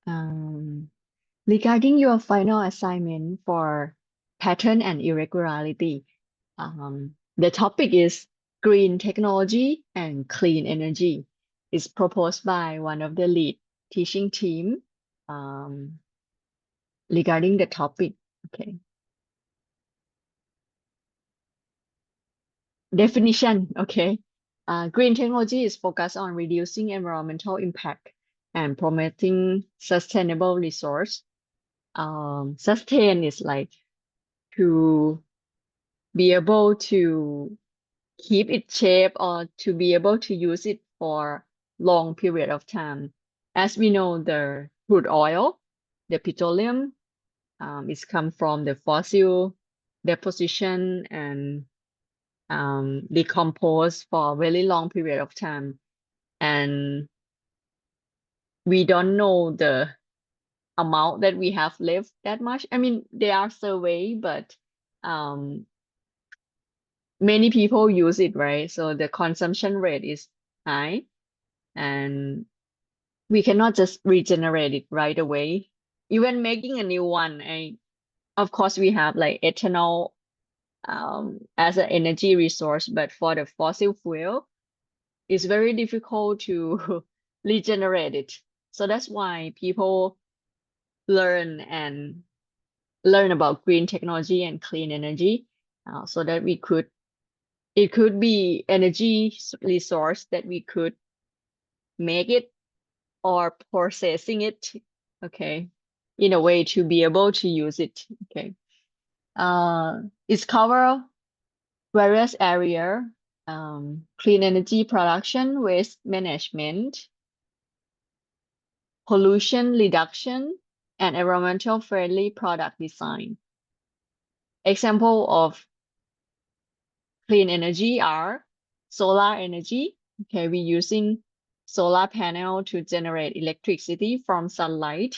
Um, Regarding your final assignment for pattern and irregularity, the topic is green technology and clean energy. It's proposed by one of the lead teaching team um, regarding the topic. Okay. Definition. Okay. Green technology is focused on reducing environmental impact and promoting sustainable resource. Sustain is like to be able to keep its shape or to be able to use it for long period of time. As we know, the crude oil, the petroleum, is come from the fossil deposition and decompose for a very long period of time. And we don't know the amount that we have left that much. I mean, they are survey, but um, many people use it, right? So the consumption rate is high, and we cannot just regenerate it right away. Even making a new one, of course we have like ethanol as an energy resource, but for the fossil fuel, it's very difficult to regenerate it. So that's why people learn and learn about green technology and clean energy, so that it could be energy resource that we could make it or processing it, okay, in a way to be able to use it. Okay. It's cover various area, clean energy production, waste management, pollution reduction, and environmental friendly product design. Example of clean energy are solar energy. Okay, we're using solar panel to generate electricity from sunlight.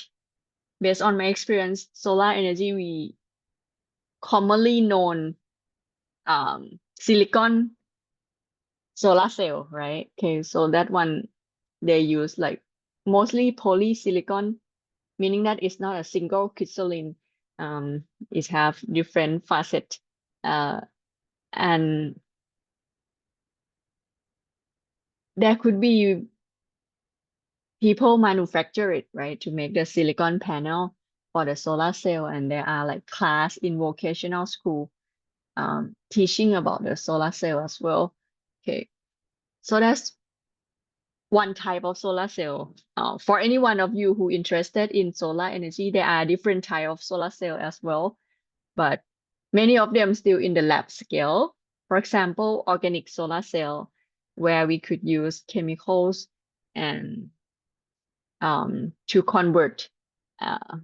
Based on my experience, solar energy, we commonly known silicon solar cell, right? Okay, so that one they use like mostly polysilicon, meaning that it's not a single crystalline. It have different facet, and there could be people manufacture it, right, to make the silicon panel for the solar cell, and there are like class in vocational school teaching about the solar cell as well. Okay, so that's one type of solar cell. For any one of you who interested in solar energy, there are different type of solar cell as well, but many of them still in the lab scale. For example, organic solar cell, where we could use chemicals and to convert uh,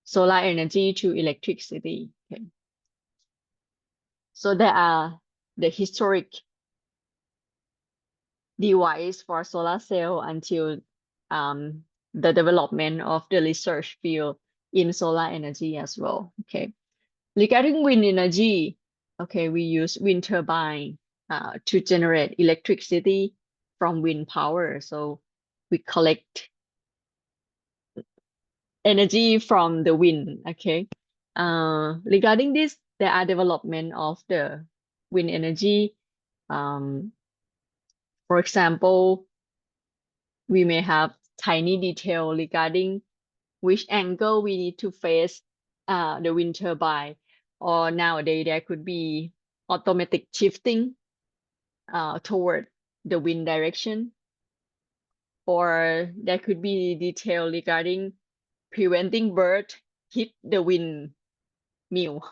solar energy to electricity. Okay. So there are the historic device for solar cell until um, the development of the research field in solar energy as well. Okay. Regarding wind energy, okay, we use wind turbine to generate electricity from wind power. So we collect energy from the wind. Okay. Regarding this, there are development of the wind energy. Um, for example, we may have tiny detail regarding which angle we need to face the wind turbine, or nowadays there could be automatic shifting toward the wind direction, or there could be detail regarding preventing bird hit the windmill.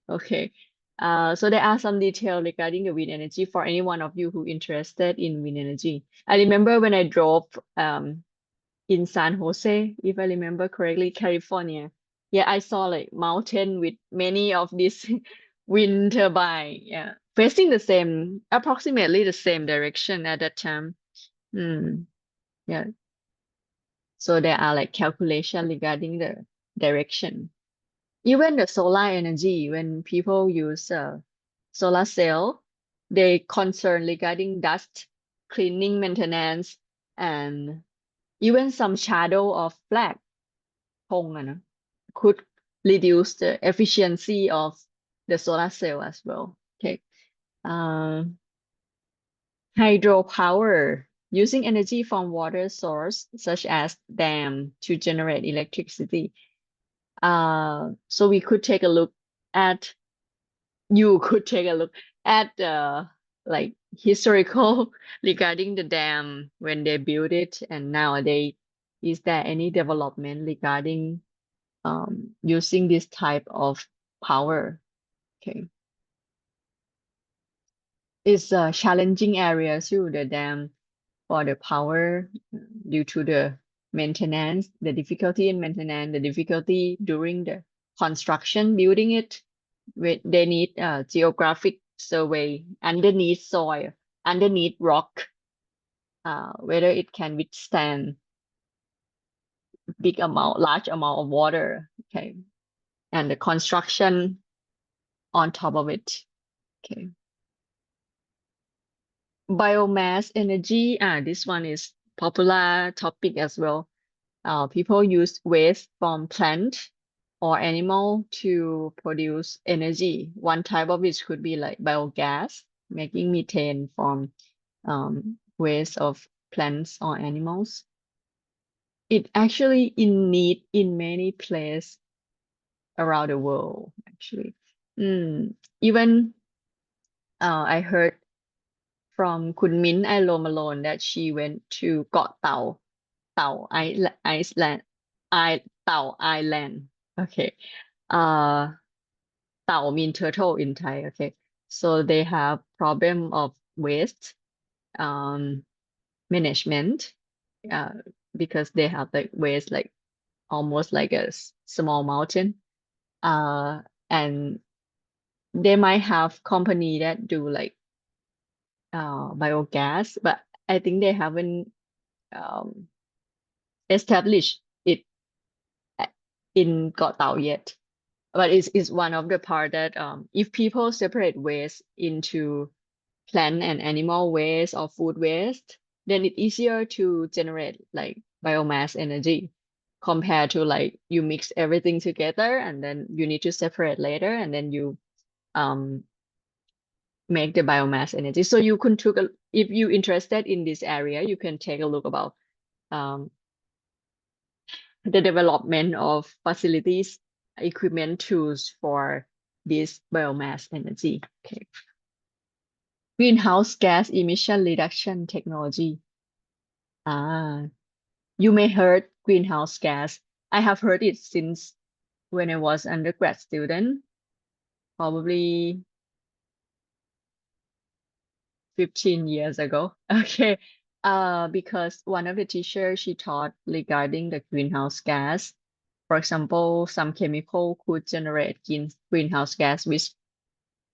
Okay. So there are some detail regarding the wind energy for any one of you who interested in wind energy. I remember when I drove in San Jose, if I remember correctly, California. Yeah, I saw like mountain with many of these wind turbine, yeah, facing the same, approximately the same direction at that time. Mm, yeah. So there are like calculation regarding the direction. Even the solar energy, when people use solar cell, they concern regarding dust, cleaning, maintenance, and even some shadow of flag. could reduce the efficiency of the solar cell as well. Okay. Hydropower, using energy from water source such as dam to generate electricity. So we could take a look at, you could take a look at like historical regarding the dam when they built it and nowadays. Is there any development regarding using this type of power? Okay. It's a challenging area too, the dam, for the power due to the maintenance, the difficulty in maintenance, the difficulty during the construction, building it. They need geographic survey underneath soil, underneath rock, whether it can withstand large amount of water. Okay, and the construction on top of it. Okay. Biomass energy, this one is popular topic as well. People use waste from plant or animal to produce energy. One type of it could be like biogas, making methane from waste of plants or animals. It actually in need in many places around the world, actually. Even I heard from Kun Min Malone that she went to Got Iceland, Tao Island. Okay. Uh, Tao mean turtle in Thai. Okay. So they have problem of waste um management uh because they have like waste like almost like a small mountain. And they might have company that do like biogas, but I think they haven't um established it in Got Tao yet. But it's one of the part that if people separate waste into plant and animal waste or food waste, then it's easier to generate like biomass energy compared to like you mix everything together and then you need to separate later and then you um make the biomass energy. So you can if you interested in this area, you can take a look about um the development of facilities, equipment, tools for this biomass energy. Okay. Greenhouse gas emission reduction technology. Ah, you may heard greenhouse gas. I have heard it since when I was undergrad student, probably 15 years ago. Okay. Because one of the teachers she taught regarding the greenhouse gas. For example, some chemical could generate greenhouse gas which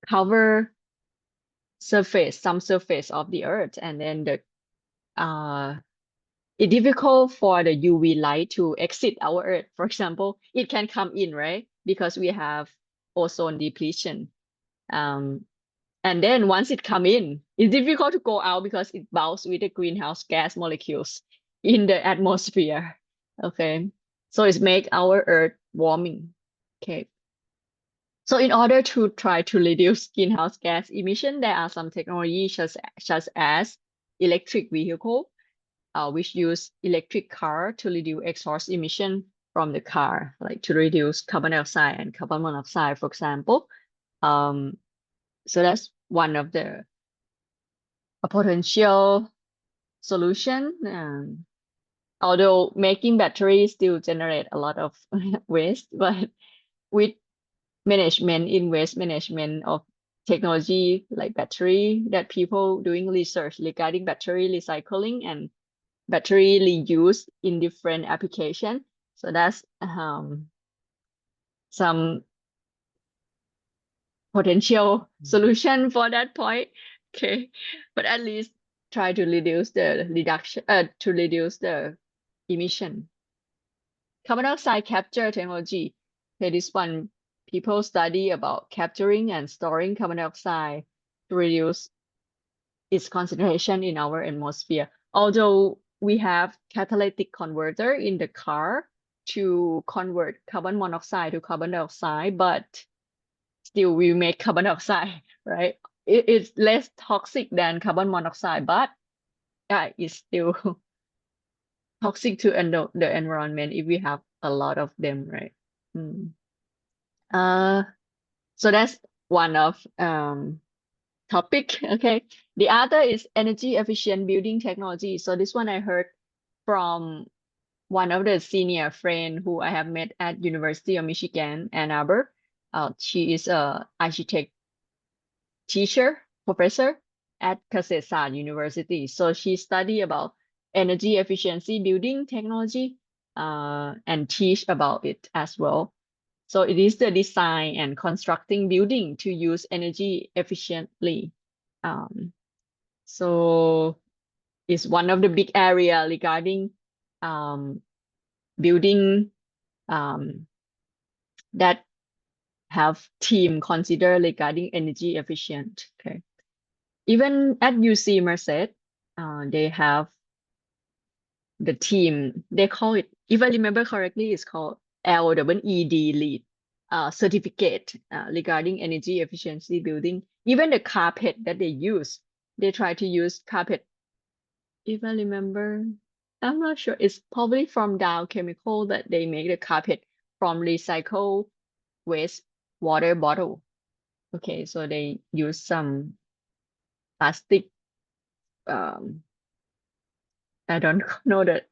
cover some surface of the earth, and then the it's difficult for the UV light to exit our earth. For example, it can come in, right? Because we have ozone depletion. Um, and then once it come in, it's difficult to go out because it bounces with the greenhouse gas molecules in the atmosphere. Okay. So it's make our earth warming. Okay. So in order to try to reduce greenhouse gas emission, there are some technologies such as electric vehicle, which use electric car to reduce exhaust emission from the car, like to reduce carbon dioxide and carbon monoxide, for example. So that's one of the a potential solution. Although making batteries still generate a lot of waste, but with waste management of technology like battery, that people doing research regarding battery recycling and battery reuse in different application. So that's some potential solution for that point. Okay, but at least try to reduce the emission. Carbon dioxide capture technology. Okay, this one people study about capturing and storing carbon dioxide to reduce its concentration in our atmosphere. Although we have catalytic converter in the car, to convert carbon monoxide to carbon dioxide, but still we make carbon dioxide, right? It's less toxic than carbon monoxide, but yeah, it's still toxic to the environment if we have a lot of them, right? Mm. So that's one of topic. Okay. The other is energy efficient building technology. So this one I heard from one of the senior friend who I have met at University of Michigan, Ann Arbor. She is a architect teacher, professor at Kasetsart University. So she study about energy efficiency building technology and teach about it as well. So it is the design and constructing building to use energy efficiently. So it's one of the big area regarding building that have team consider regarding energy efficient. Okay. Even at UC Merced, they have the team, they call it, if I remember correctly, it's called LEED lead certificate regarding energy efficiency building. Even the carpet that they use, they try to use carpet. If I remember, I'm not sure. It's probably from Dow Chemical that they make the carpet from recycled waste water bottle. Okay, so they use some plastic. I don't know the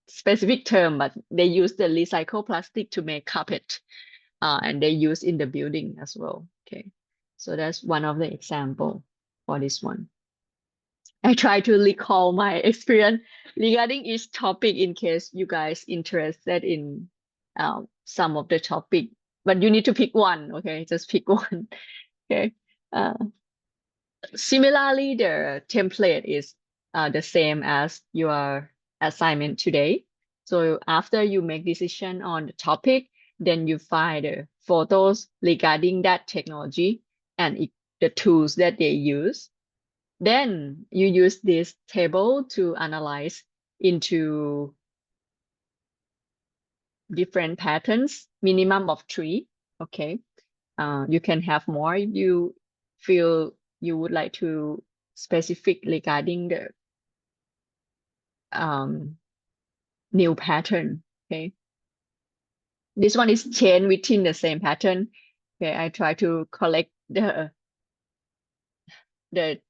specific term, but they use the recycled plastic to make carpet, and they use in the building as well. Okay, so that's one of the example for this one. I try to recall my experience regarding each topic in case you guys interested in some of the topic, but you need to pick one. Okay, just pick one. Okay. Uh, Similarly, the template is the same as your assignment today. So after you make decision on the topic, then you find the photos regarding that technology and the tools that they use. Then you use this table to analyze into different patterns, minimum of 3. Okay. You can have more if you feel you would like to specific regarding the new pattern. Okay. This one is chain within the same pattern. Okay, I try to collect the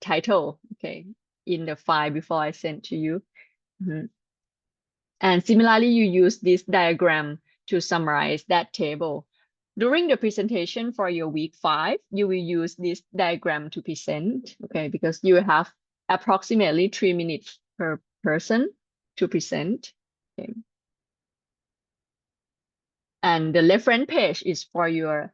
title, okay, in the file before I send to you. And similarly, you use this diagram to summarize that table. During the presentation for your week 5, you will use this diagram to present, okay, because you have approximately 3 minutes per person to present. Okay. And the reference page is for your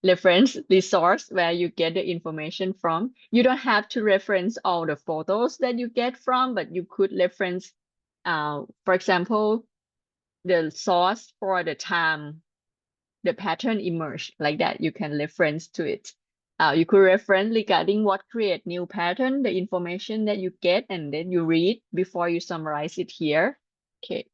reference resource where you get the information from. You don't have to reference all the photos that you get from, but you could reference, for example, the source for the time the pattern emerged, like that. You can reference to it. You could reference regarding what create new pattern, the information that you get, and then you read before you summarize it here. Okay.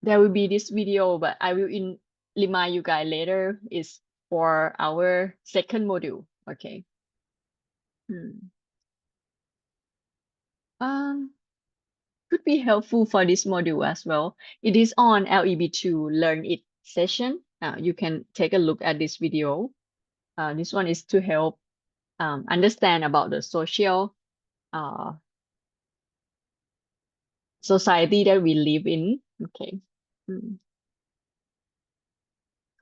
There will be this video, but I will remind you guys later. Is for our second module. Okay. Could be helpful for this module as well. It is on LEB2 Learn It session. You can take a look at this video. This one is to help understand about the social society that we live in. Okay.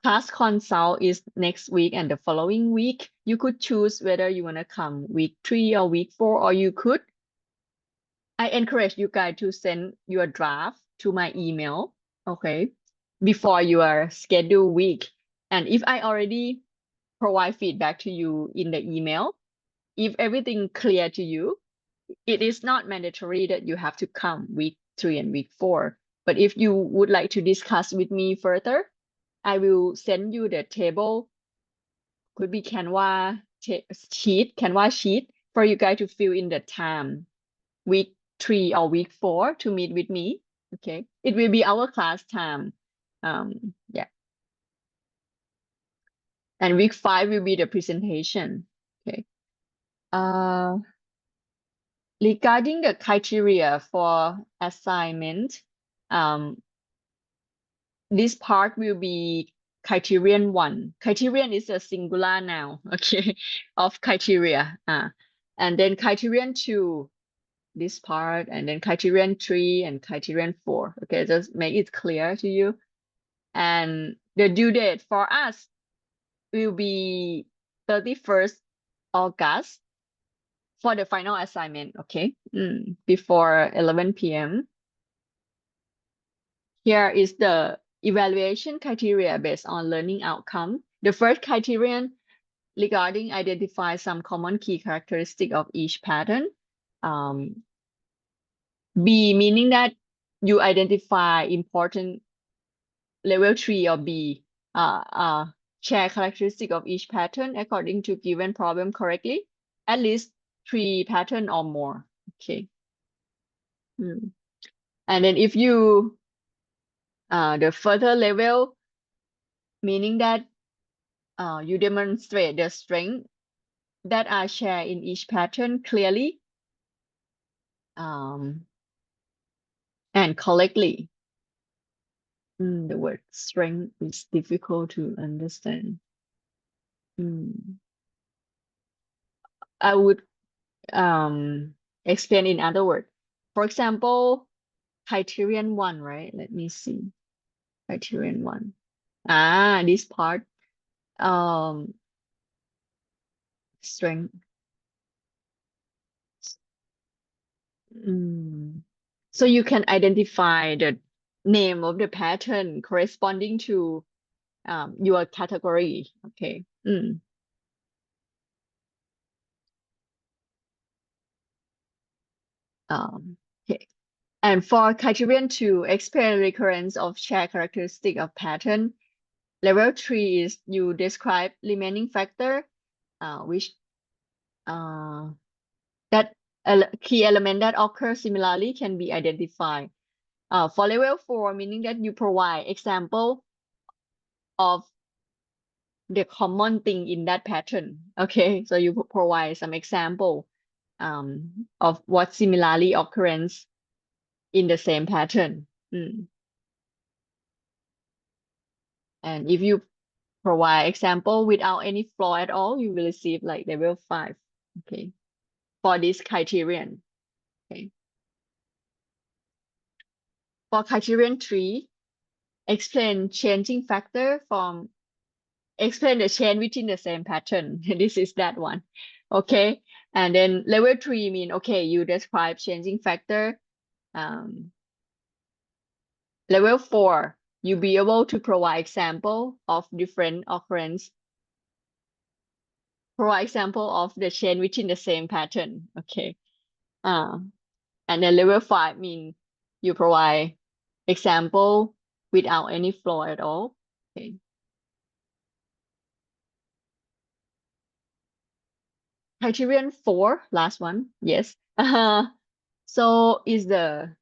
Class consult is next week and the following week. You could choose whether you want to come week 3 or week 4, or you could. I encourage you guys to send your draft to my email, okay, before your scheduled week. And if I already provide feedback to you in the email, if everything clear to you, it is not mandatory that you have to come week 3 and week 4. But if you would like to discuss with me further, I will send you the table, could be Canva sheet for you guys to fill in the time week 3 or week 4 to meet with me. Okay, it will be our class time. Yeah. And week 5 will be the presentation. Okay. Regarding the criteria for assignment, this part will be criterion 1. Criterion is a singular noun, okay, of criteria. And then criterion 2, this part, and then criterion 3 and criterion 4. Okay, just make it clear to you. And the due date for us will be 31st August for the final assignment, okay, before 11 p.m. Here is the evaluation criteria based on learning outcome. The first criterion regarding identify some common key characteristic of each pattern. B, meaning that you identify important level 3 or B, share characteristic of each pattern according to given problem correctly, at least 3 pattern or more. Okay. And then if you the further level, meaning that you demonstrate the strength that are shared in each pattern clearly and correctly. The word strength is difficult to understand. I would explain in other words. For example, criterion 1, right? Let me see. Criterion 1. This part. Strength. So you can identify the name of the pattern corresponding to your category. Okay. Okay. And for criterion 2, explain recurrence of shared characteristic of pattern. Level 3 is you describe remaining factor, which that key element that occur similarly can be identified. For level 4, meaning that you provide example of the common thing in that pattern. Okay, so you provide some example of what similarly occurrence in the same pattern. And if you provide example without any flaw at all, you will receive like level 5. Okay, for this criterion. Okay. For criterion 3, explain changing factor from explain the change within the same pattern. This is that one. Okay. And then level 3 mean, okay, you describe changing factor. Level 4, you be able to provide example of different occurrence. Provide example of the change within the same pattern. Okay. And then level 5 mean you provide example without any flaw at all. Okay. Criterion 4, last one. Yes. So is the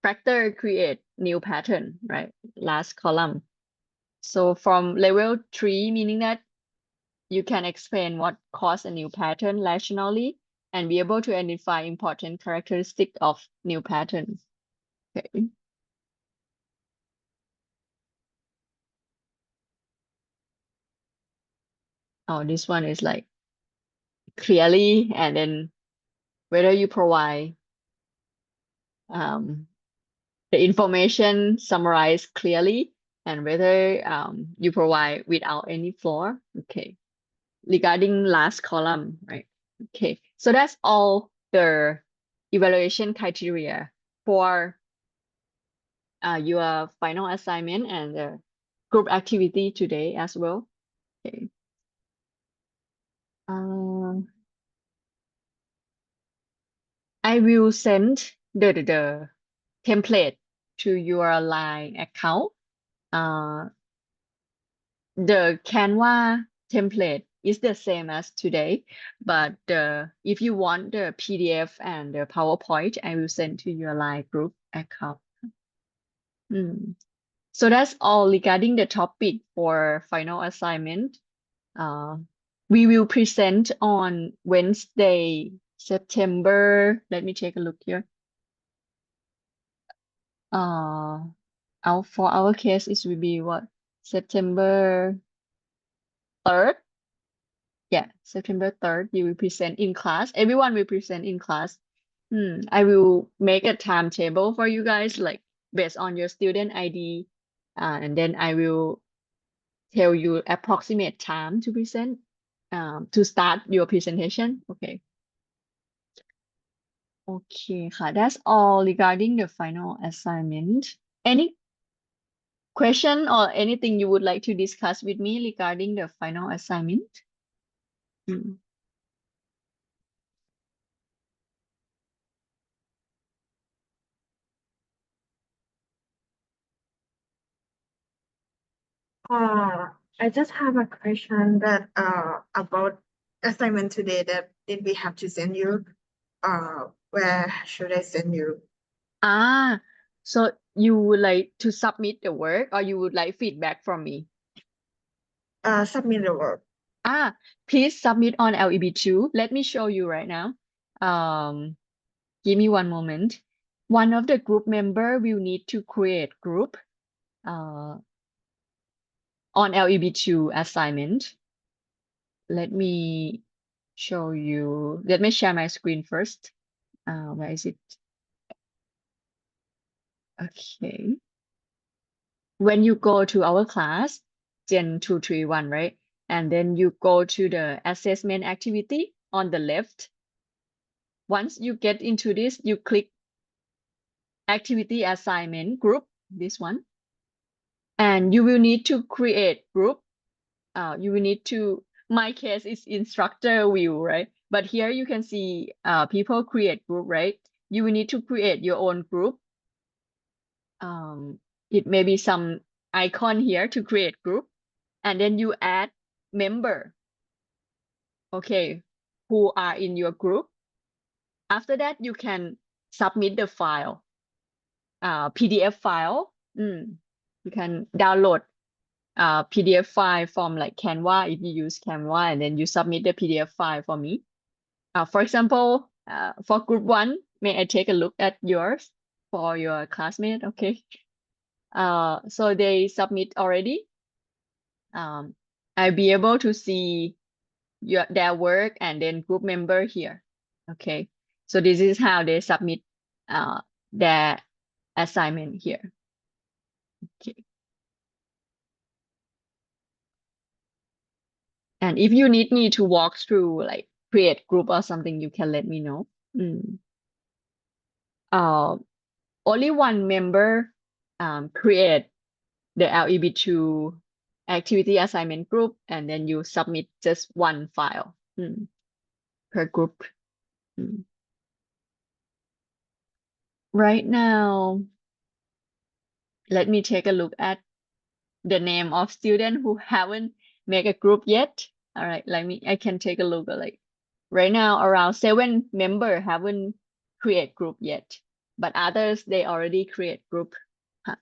factor create new pattern, right? Last column. So from level 3, meaning that you can explain what caused a new pattern rationally and be able to identify important characteristic of new patterns. Okay. Oh, this one is like clearly, and then whether you provide the information summarized clearly and whether you provide without any flaw. Okay. Regarding last column, right? Okay. So that's all the evaluation criteria for your final assignment and the group activity today as well. Okay. I will send the template to your Line account. The Canva template is the same as today, but if you want the PDF and the PowerPoint, I will send to your Line group account. So that's all regarding the topic for final assignment. Uh, we will present on Wednesday, September. Let me take a look here. For our case, it will be what? September 3rd. Yeah, September 3rd, you will present in class. Everyone will present in class. I will make a timetable for you guys, like based on your student ID. And then I will tell you approximate time to present, to start your presentation. Okay. Okay, that's all regarding the final assignment. Any question or anything you would like to discuss with me regarding the final assignment? Mm. I just have a question that about assignment today that did we have to send you? Where should I send you? So you would like to submit the work or you would like feedback from me? Submit the work. Please submit on LEB2. Let me show you right now. Give me one moment. One of the group member will need to create group on LEB2 assignment. Let me show you. Let me share my screen first. Where is it? Okay. When you go to our class, Gen 231, right? And then you go to the assessment activity on the left. Once you get into this, you click activity assignment group, this one. And you will need to create group. You will need to, my case is instructor view, right? But here you can see people create group, right? You will need to create your own group. It may be some icon here to create group. And then you add member, okay, who are in your group. After that, you can submit the file, PDF file. You can download PDF file from like Canva if you use Canva, and then you submit the PDF file for me. For example, for group 1, may I take a look at yours for your classmate? Okay. So they submit already. I'll be able to see their work and then group member here. Okay. So this is how they submit their assignment here. Okay. And if you need me to walk through like create group or something, you can let me know. Only one member create the LEB2 activity assignment group, and then you submit just one file per group. Right now, let me take a look at the name of student who haven't make a group yet. All right, I can take a look at like right now around 7 member haven't create group yet, but others they already create group. Huh.